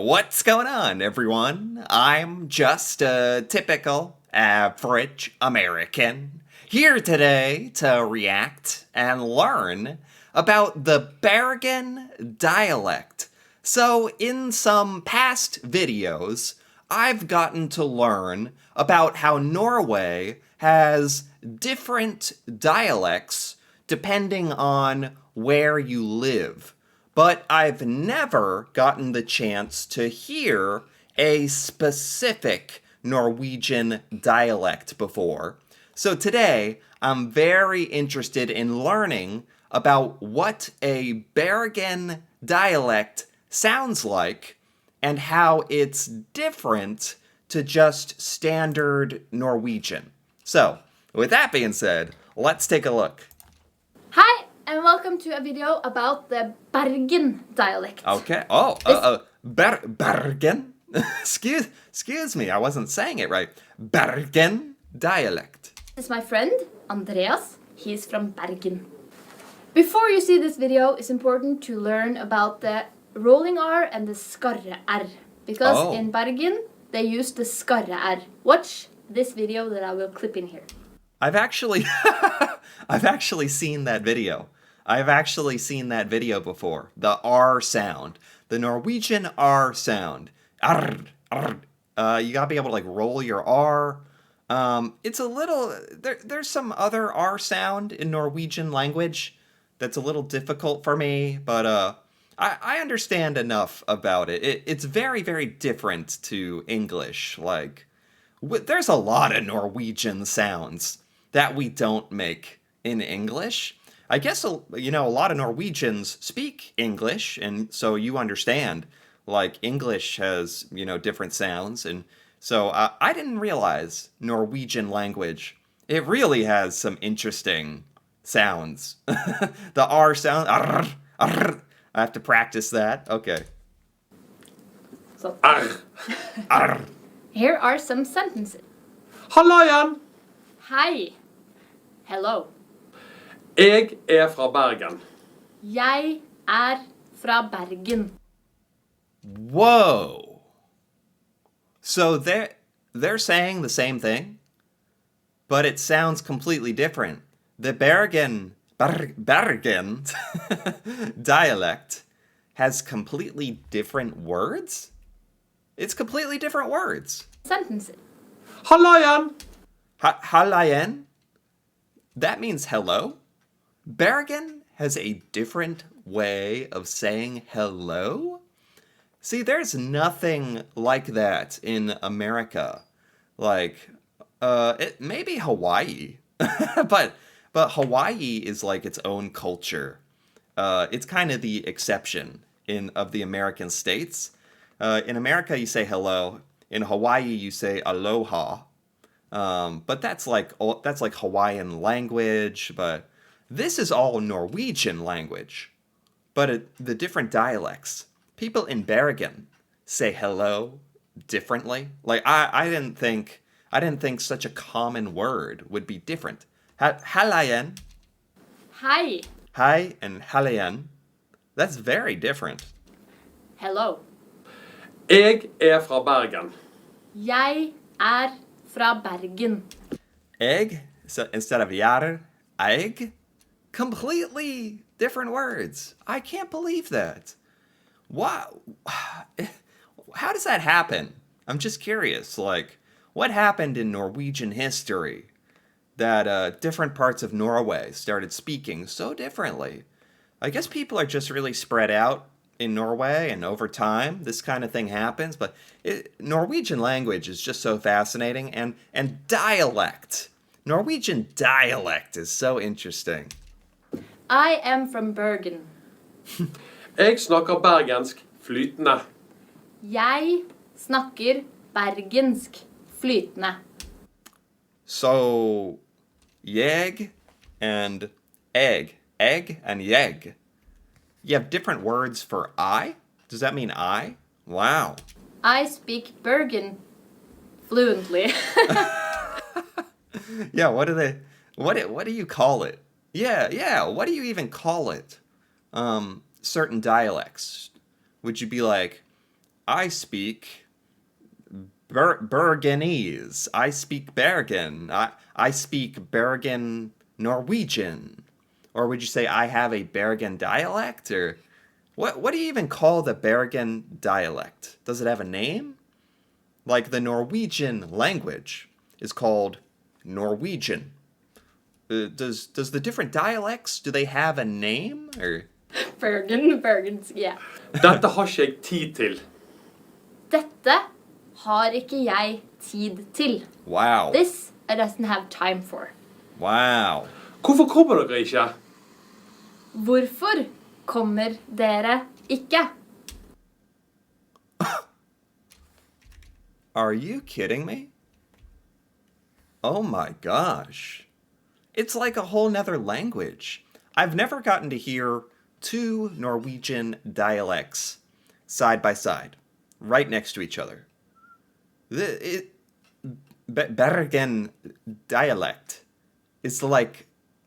What's going on, everyone? I'm just a typical, average American here today to react and learn about the Bergen Dialect. So, in some past videos, I've gotten to learn about how Norway has different dialects depending on where you live. But I've never gotten the chance to hear a specific Norwegian dialect before. So today, I'm very interested in learning about what a Bergen dialect sounds like and how it's different to just standard Norwegian. So, with that being said, let's take a look. Hi, and welcome to a video about the Bergen dialect. Okay. Bergen. excuse me, I wasn't saying it right. Bergen dialect. This is my friend, Andreas. He's from Bergen. Before you see this video, it's important to learn about the rolling R and the skarre R. Because in Bergen, they use the skarre R. Watch this video that I will clip in here. I've actually seen that video. I've actually seen that video before. The R sound. The Norwegian R sound. Arr, arr. You gotta be able to roll your R. It's a little... There's some other R sound in Norwegian language that's a little difficult for me, but I understand enough about it. It's very, very different to English. There's a lot of Norwegian sounds that we don't make in English. I guess, a lot of Norwegians speak English, and so you understand, English has, different sounds, and so I didn't realize Norwegian language, it really has some interesting sounds. The R sound, arr, arr. I have to practice that. Okay. So, Arr, arr. here are some sentences. Halla igjen! Hei. Hello. Jeg fra Bergen. Jeg fra Bergen. Whoa. So they're saying the same thing, but it sounds completely different. The Bergen dialect has completely different words? It's completely different words. Sentences. Halla igjen! Hallaien? That means hello? Bergen has a different way of saying hello? See, there's nothing like that in America. Maybe Hawaii. But Hawaii is its own culture. It's kind of the exception of the American states. In America, you say hello. In Hawaii, you say aloha. But that's like Hawaiian language. But this is all Norwegian language. But the different dialects. People in Bergen say hello differently. I didn't think such a common word would be different. Hallaien. Hei. Hi and hallaien. That's very different. Hello. Jeg fra Bergen. Jeg fra Bergen. Egg, so instead of yarr, egg. Completely different words. I can't believe that. Wow. How does that happen? I'm just curious. What happened in Norwegian history that different parts of Norway started speaking so differently? I guess people are just really spread out in Norway, and over time, this kind of thing happens. But Norwegian language is just so fascinating, and dialect. Norwegian dialect is so interesting. I am from Bergen. Jeg snakker bergensk flytende. Jeg snakker bergensk flytende. So, jeg and egg. Egg and yeg. You have different words for I? Does that mean I? Wow. I speak Bergen fluently. Yeah, what do you call it? Yeah, what do you even call it? Certain dialects. Would you be like, I speak Bergenese. I speak Bergen. I speak Bergen Norwegian. Or would you say I have a Bergen dialect? Or what do you even call the Bergen dialect? Does it have a name? Like the Norwegian language is called Norwegian. Does the different dialects, do they have a name? Or Bergens, yeah. Dette har ikke jeg tid til. Dette har ikke jeg tid til. wow. This I doesn't have time for. Wow. Hvorfor kommer dere ikke? Hvorfor kommer dere ikke? Are you kidding me? Oh my gosh. It's like a whole nother language. I've never gotten to hear two Norwegian dialects side by side, right next to each other. Bergen dialect is like,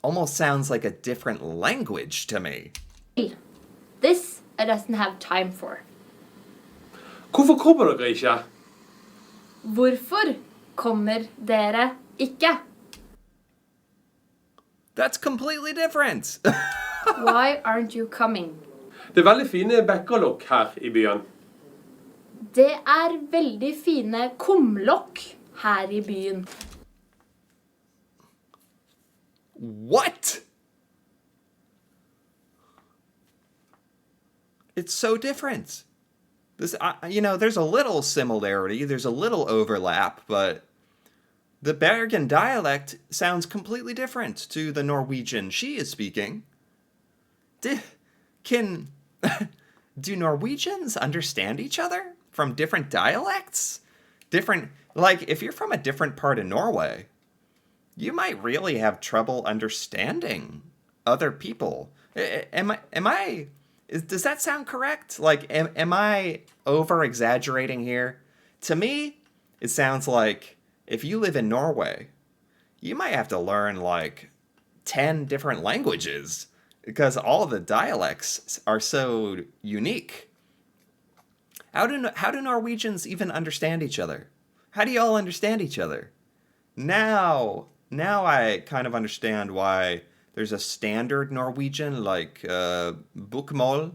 almost sounds like a different language to me. This I doesn't have time for. Hvorfor kommer dere ikke? Hvorfor kommer dere ikke? That's completely different. Why aren't you coming? Det er veldig fine bekkerlokk her i byen. Det er veldig fine kumlokk her i byen. What? It's so different. This, there's a little similarity, there's a little overlap, but the Bergen dialect sounds completely different to the Norwegian she is speaking. Do Norwegians understand each other from different dialects? Like, if you're from a different part of Norway, you might really have trouble understanding other people. Does that sound correct? Like, am I over-exaggerating here? To me, it sounds like if you live in Norway, you might have to learn like 10 different languages because all the dialects are so unique. How do Norwegians even understand each other? How do you all understand each other? Now I kind of understand why there's a standard Norwegian like bokmål.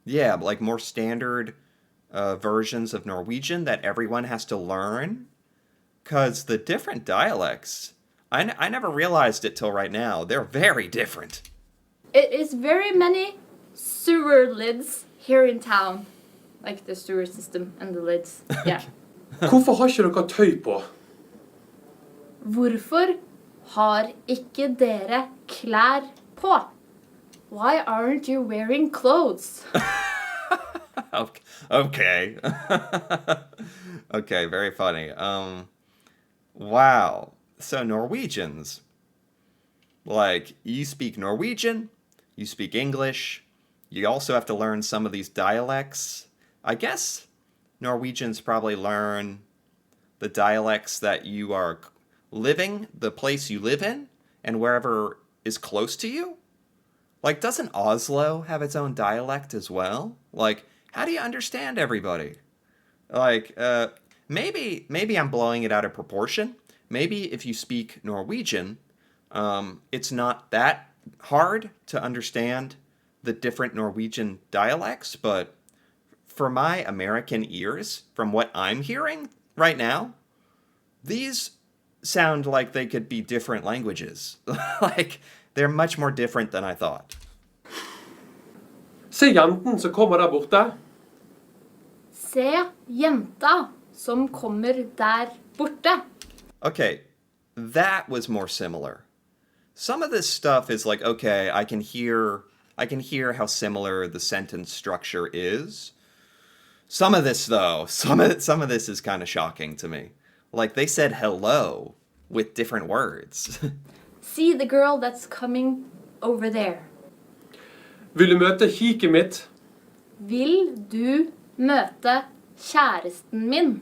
Yeah, like more standard versions of Norwegian that everyone has to learn. Because the different dialects, I never realized it till right now. They're very different. It is very many sewer lids here in town. Like the sewer system and the lids. Yeah. Hvorfor har ikke dere tøy på? Hvorfor har ikke dere klær på? Why aren't you wearing clothes? Okay. Okay, very funny. Wow. So Norwegians, like, you speak Norwegian, you speak English, you also have to learn some of these dialects. I guess Norwegians probably learn the dialects that you are living, the place you live in, and wherever is close to you. Like, doesn't Oslo have its own dialect as well? Like, how do you understand everybody? Like, maybe I'm blowing it out of proportion. Maybe if you speak Norwegian, it's not that hard to understand the different Norwegian dialects, but for my American ears, from what I'm hearing right now, these sound like they could be different languages. Like, they're much more different than I thought. Se jenten som kommer der borte. Se jenta som kommer der borte. Okay, that was more similar. Some of this stuff is like, okay, I can hear how similar the sentence structure is. Some of this though, some of this is kind of shocking to me. Like, they said hello with different words. See the girl that's coming over there. Vil du møte hiket mitt? Vil du møte kjæresten min?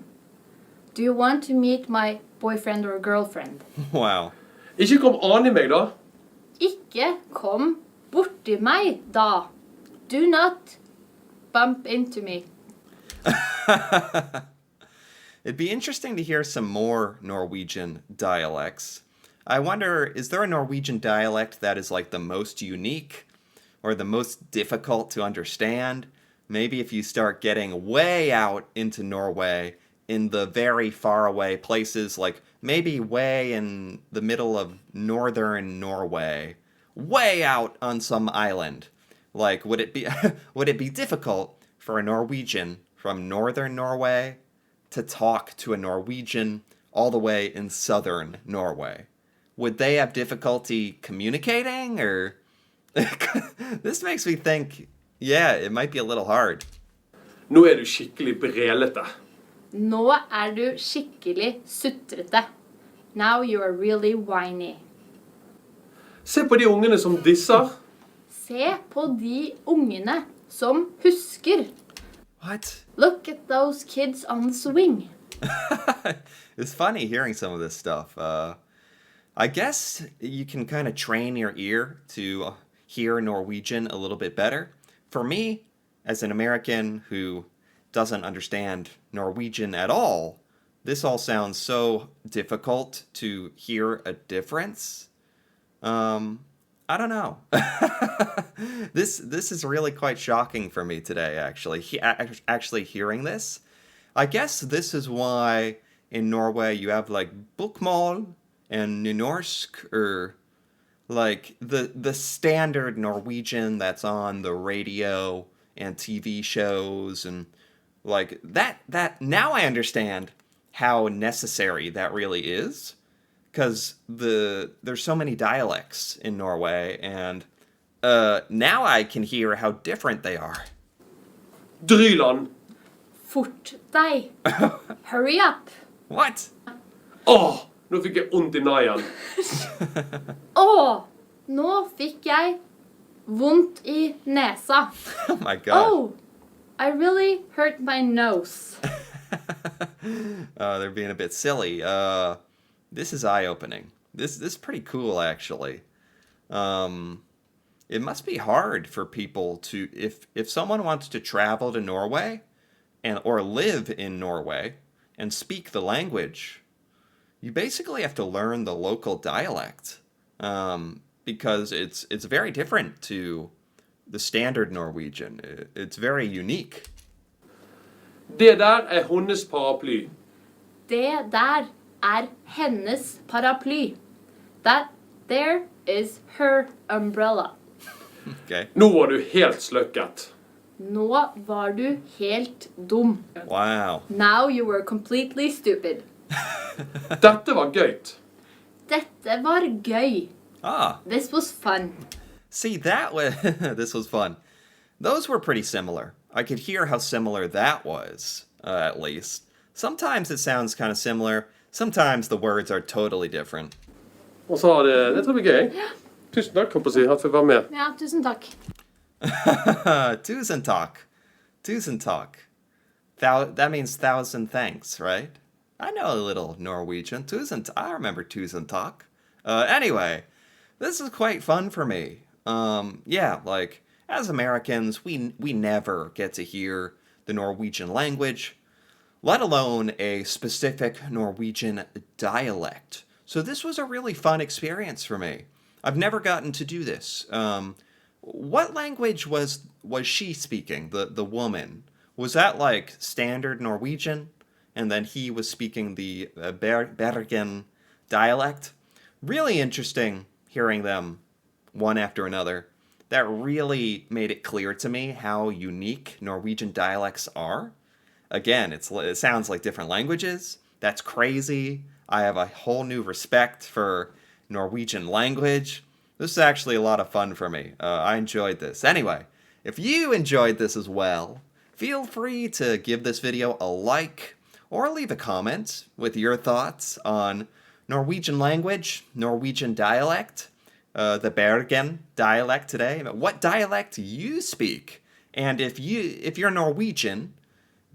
Do you want to meet my boyfriend or girlfriend? Wow. Ikke kom an i meg da. Ikke kom borti meg da. Do not bump into me. It'd be interesting to hear some more Norwegian dialects. I wonder, is there a Norwegian dialect that is like the most unique or the most difficult to understand? Maybe if you start getting way out into Norway, in the very far away places, like maybe way in the middle of northern Norway, way out on some island. Like, would it be would it be difficult for a Norwegian from northern Norway to talk to a Norwegian all the way in southern Norway? Would they have difficulty communicating, or this makes me think, yeah, it might be a little hard. Nå er du skikkelig brelete. Nå du skikkelig sutrete. Now you are really whiny. Se på de ungene som disser. Se på de ungene som husker. What? Look at those kids on the swing. It's funny hearing some of this stuff. I guess you can kind of train your ear to hear Norwegian a little bit better. For me, as an American who doesn't understand Norwegian at all, this all sounds so difficult to hear a difference. I don't know. This is really quite shocking for me today, actually. Actually hearing this. I guess this is why in Norway you have like bokmål and nynorsk, or like the standard Norwegian that's on the radio and TV shows, and like that now I understand how necessary that really is, because there's so many dialects in Norway, and now I can hear how different they are. Dryland. Fort deg. Hurry up. What? Åh, nå fikk jeg ondt i naien. Nå fikk jeg vondt i nesa. Oh my god. I really hurt my nose. They're being a bit silly. This is eye-opening. This is pretty cool, actually. It must be hard for people to, if someone wants to travel to Norway or live in Norway and speak the language, you basically have to learn the local dialect, because it's very different to the standard Norwegian. It's very unique. Det der hennes paraply. Det der hennes paraply. That there is her umbrella. Okay. Nå var du helt sløkket. Nå var du helt dum. Wow. Now you were completely stupid. Dette var gøyt. Dette var gøy. This was fun. See, that was this was fun. Those were pretty similar. I could hear how similar that was, at least. Sometimes it sounds kind of similar. Sometimes the words are totally different. Og så det tror jeg blir gøy. Tusen takk, håper jeg, at vi var med. Ja, tusen takk. Tusen takk. Tusen takk. That means thousand thanks, right? I know a little Norwegian. I remember tusen takk. Anyway, this is quite fun for me. Yeah, like, as Americans, we never get to hear the Norwegian language, let alone a specific Norwegian dialect. So this was a really fun experience for me. I've never gotten to do this. What language was she speaking, the woman? Was that like standard Norwegian? And then he was speaking the Bergen dialect? Really interesting hearing them one after another. That really made it clear to me how unique Norwegian dialects are. Again, it sounds like different languages. That's crazy. I have a whole new respect for Norwegian language. This is actually a lot of fun for me. I enjoyed this. Anyway, if you enjoyed this as well, feel free to give this video a like or leave a comment with your thoughts on Norwegian language, Norwegian dialect, the Bergen dialect today. What dialect you speak? And if you're Norwegian,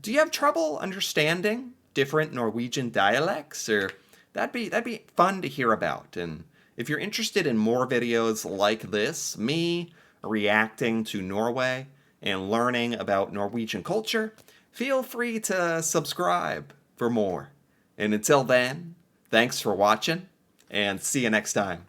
do you have trouble understanding different Norwegian dialects? Or that'd be fun to hear about. And if you're interested in more videos like this, me reacting to Norway and learning about Norwegian culture, feel free to subscribe for more. And until then, thanks for watching, and see you next time.